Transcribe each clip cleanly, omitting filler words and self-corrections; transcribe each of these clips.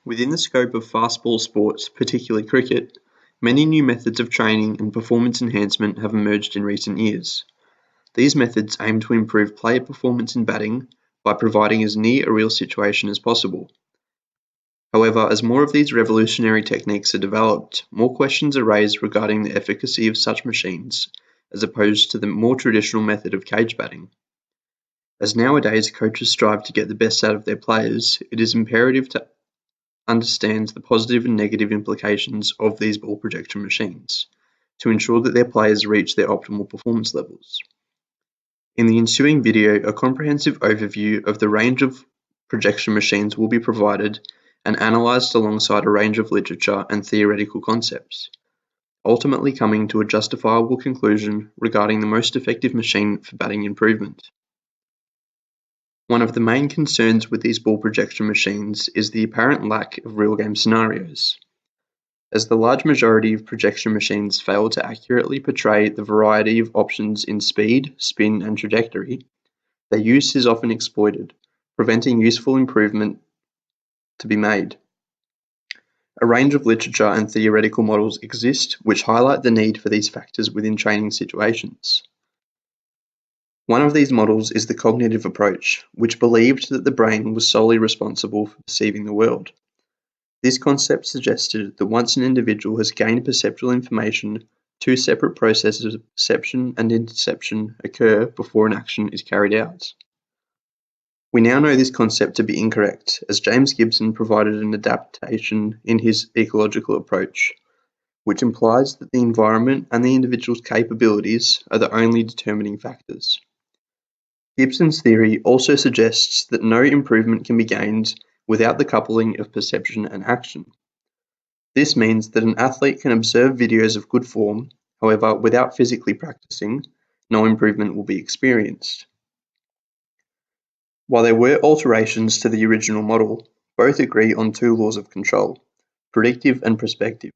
Within the scope of fastball sports, particularly cricket, many new methods of training and performance enhancement have emerged in recent years. These methods aim to improve player performance in batting by providing as near a real situation as possible. However, as more of these revolutionary techniques are developed, more questions are raised regarding the efficacy of such machines, as opposed to the more traditional method of cage batting. As nowadays coaches strive to get the best out of their players, it is imperative to understand the positive and negative implications of these ball projection machines to ensure that their players reach their optimal performance levels. In the ensuing video, a comprehensive overview of the range of projection machines will be provided and analysed alongside a range of literature and theoretical concepts, ultimately coming to a justifiable conclusion regarding the most effective machine for batting improvement. One of the main concerns with these ball projection machines is the apparent lack of real game scenarios. As the large majority of projection machines fail to accurately portray the variety of options in speed, spin, and trajectory, their use is often exploited, preventing useful improvement to be made. A range of literature and theoretical models exist which highlight the need for these factors within training situations. One of these models is the cognitive approach, which believed that the brain was solely responsible for perceiving the world. This concept suggested that once an individual has gained perceptual information, two separate processes of perception and interception occur before an action is carried out. We now know this concept to be incorrect, as James Gibson provided an adaptation in his ecological approach, which implies that the environment and the individual's capabilities are the only determining factors. Gibson's theory also suggests that no improvement can be gained without the coupling of perception and action. This means that an athlete can observe videos of good form, however, without physically practicing, no improvement will be experienced. While there were alterations to the original model, both agree on two laws of control, predictive and prospective.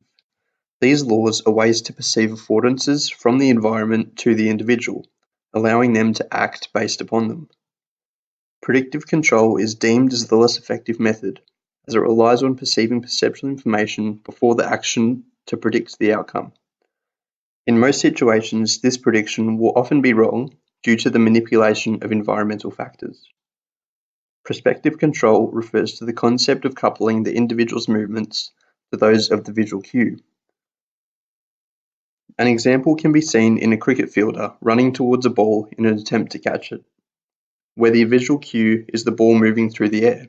These laws are ways to perceive affordances from the environment to the individual, allowing them to act based upon them. Predictive control is deemed as the less effective method, as it relies on perceiving perceptual information before the action to predict the outcome. In most situations, this prediction will often be wrong due to the manipulation of environmental factors. Prospective control refers to the concept of coupling the individual's movements to those of the visual cue. An example can be seen in a cricket fielder running towards a ball in an attempt to catch it, where the visual cue is the ball moving through the air.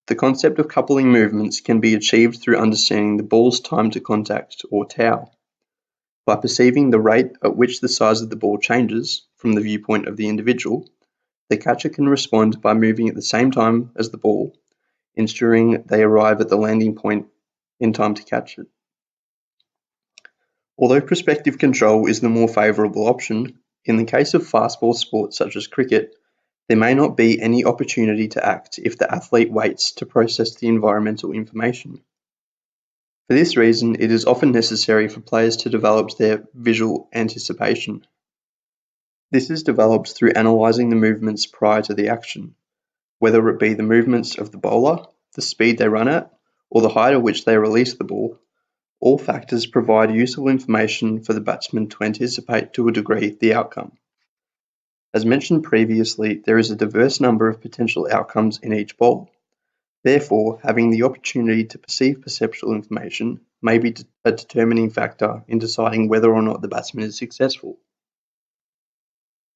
The concept of coupling movements can be achieved through understanding the ball's time to contact, or tau. By perceiving the rate at which the size of the ball changes from the viewpoint of the individual, the catcher can respond by moving at the same time as the ball, ensuring they arrive at the landing point in time to catch it. Although prospective control is the more favourable option, in the case of fastball sports such as cricket, there may not be any opportunity to act if the athlete waits to process the environmental information. For this reason, it is often necessary for players to develop their visual anticipation. This is developed through analysing the movements prior to the action, whether it be the movements of the bowler, the speed they run at, or the height at which they release the ball. All factors provide useful information for the batsman to anticipate to a degree the outcome. As mentioned previously, there is a diverse number of potential outcomes in each bowl. Therefore, having the opportunity to perceive perceptual information may be a determining factor in deciding whether or not the batsman is successful.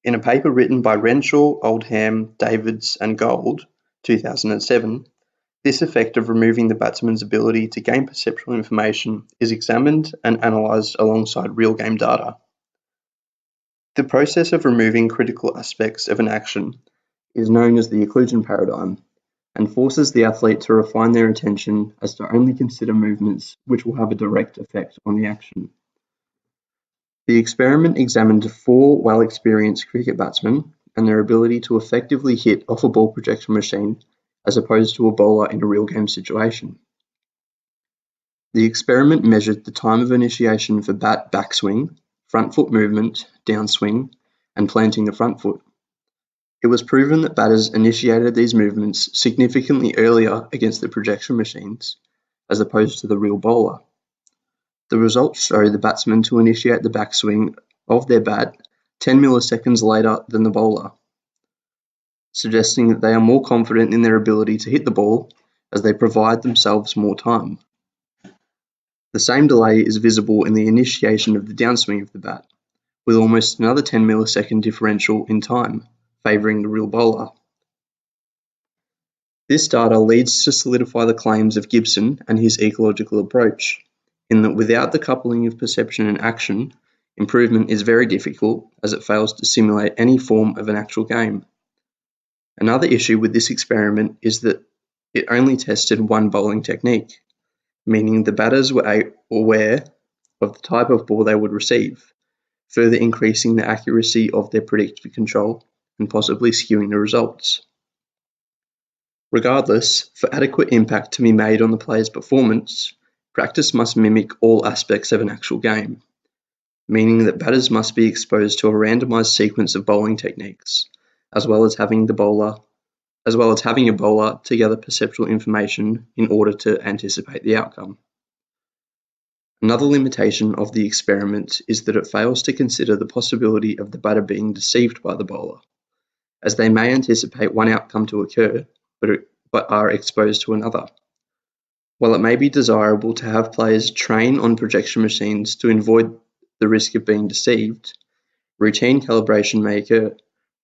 In a paper written by Renshaw, Oldham, Davids and Gold, 2007, this effect of removing the batsman's ability to gain perceptual information is examined and analysed alongside real game data. The process of removing critical aspects of an action is known as the occlusion paradigm and forces the athlete to refine their attention as to only consider movements which will have a direct effect on the action. The experiment examined 4 well-experienced cricket batsmen and their ability to effectively hit off a ball projection machine as opposed to a bowler in a real game situation. The experiment measured the time of initiation for bat backswing, front foot movement, downswing, and planting the front foot. It was proven that batters initiated these movements significantly earlier against the projection machines, as opposed to the real bowler. The results show the batsman to initiate the backswing of their bat 10 milliseconds later than the bowler, suggesting that they are more confident in their ability to hit the ball as they provide themselves more time. The same delay is visible in the initiation of the downswing of the bat, with almost another 10 millisecond differential in time, favouring the real bowler. This data leads to solidify the claims of Gibson and his ecological approach, in that without the coupling of perception and action, improvement is very difficult as it fails to simulate any form of an actual game. Another issue with this experiment is that it only tested one bowling technique, meaning the batters were aware of the type of ball they would receive, further increasing the accuracy of their predictive control and possibly skewing the results. Regardless, for adequate impact to be made on the player's performance, practice must mimic all aspects of an actual game, meaning that batters must be exposed to a randomized sequence of bowling techniques, as well as having a bowler to gather perceptual information in order to anticipate the outcome. Another limitation of the experiment is that it fails to consider the possibility of the batter being deceived by the bowler, as they may anticipate one outcome to occur, but are exposed to another. While it may be desirable to have players train on projection machines to avoid the risk of being deceived, routine calibration may occur,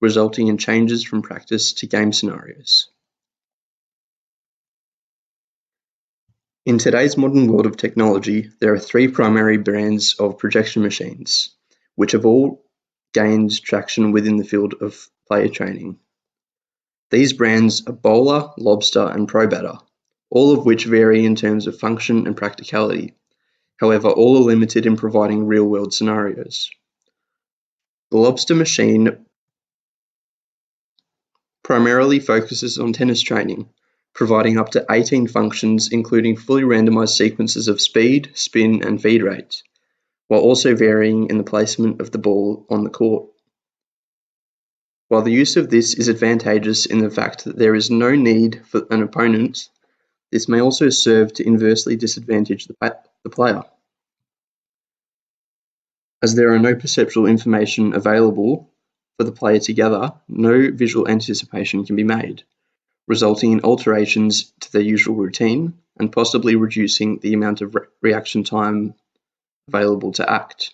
resulting in changes from practice to game scenarios. In today's modern world of technology, there are three primary brands of projection machines, which have all gained traction within the field of player training. These brands are Bowler, Lobster, and ProBatter, all of which vary in terms of function and practicality. However, all are limited in providing real-world scenarios. The Lobster machine primarily focuses on tennis training, providing up to 18 functions including fully randomized sequences of speed, spin, and feed rates, while also varying in the placement of the ball on the court. While the use of this is advantageous in the fact that there is no need for an opponent, this may also serve to inversely disadvantage the player, as there are no perceptual information available for the player to gather. No visual anticipation can be made, resulting in alterations to their usual routine and possibly reducing the amount of reaction time available to act.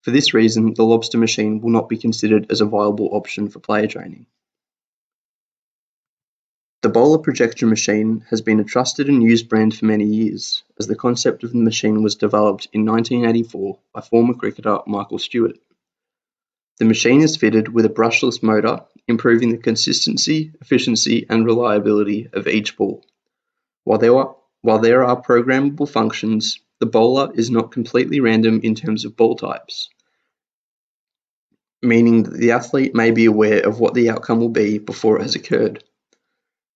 For this reason, the Lobster machine will not be considered as a viable option for player training. The Bowler projection machine has been a trusted and used brand for many years, as the concept of the machine was developed in 1984 by former cricketer Michael Stewart. The machine is fitted with a brushless motor, improving the consistency, efficiency, and reliability of each ball. While there are programmable functions, the bowler is not completely random in terms of ball types, meaning that the athlete may be aware of what the outcome will be before it has occurred.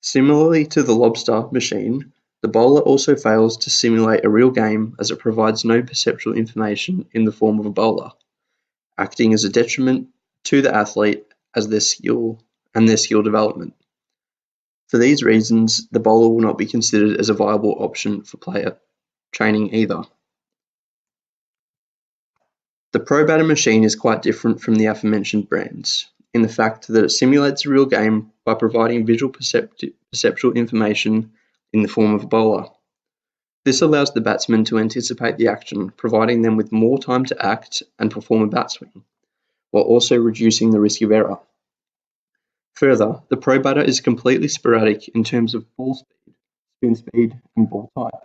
Similarly to the Lobster machine, the bowler also fails to simulate a real game as it provides no perceptual information in the form of a bowler, acting as a detriment to the athlete as their skill development. For these reasons, the bowler will not be considered as a viable option for player training either. The ProBatter machine is quite different from the aforementioned brands, in the fact that it simulates a real game by providing visual perceptual information in the form of a bowler. This allows the batsman to anticipate the action, providing them with more time to act and perform a bat swing, while also reducing the risk of error. Further, the ProBatter is completely sporadic in terms of ball speed, spin speed, and ball type,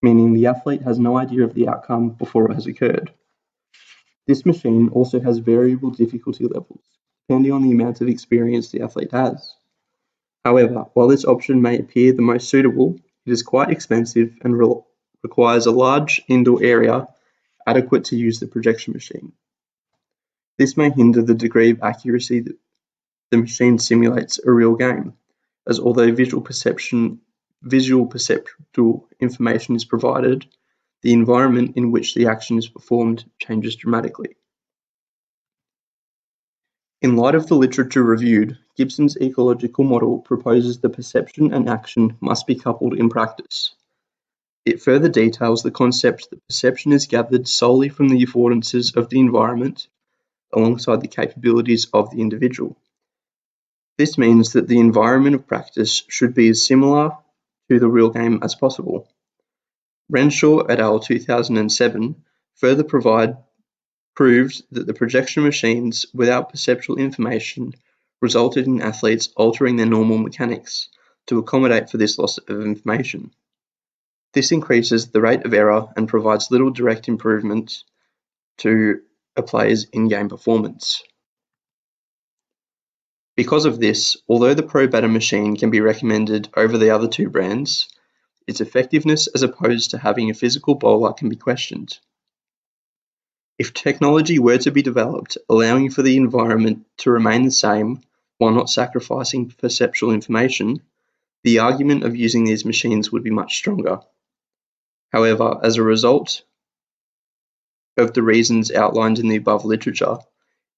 meaning the athlete has no idea of the outcome before it has occurred. This machine also has variable difficulty levels, depending on the amount of experience the athlete has. However, while this option may appear the most suitable, it is quite expensive and requires a large indoor area adequate to use the projection machine. This may hinder the degree of accuracy that the machine simulates a real game, as although visual perceptual information is provided, the environment in which the action is performed changes dramatically. In light of the literature reviewed, Gibson's ecological model proposes the perception and action must be coupled in practice. It further details the concept that perception is gathered solely from the affordances of the environment alongside the capabilities of the individual. This means that the environment of practice should be as similar to the real game as possible. Renshaw et al. 2007 further proved that the projection machines without perceptual information resulted in athletes altering their normal mechanics to accommodate for this loss of information. This increases the rate of error and provides little direct improvement to a player's in-game performance. Because of this, although the Pro Batter machine can be recommended over the other two brands, its effectiveness as opposed to having a physical bowler can be questioned. If technology were to be developed allowing for the environment to remain the same while not sacrificing perceptual information, the argument of using these machines would be much stronger. However, as a result of the reasons outlined in the above literature,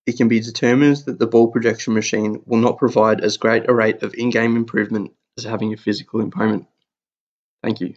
it can be determined that the ball projection machine will not provide as great a rate of in-game improvement as having a physical opponent. Thank you.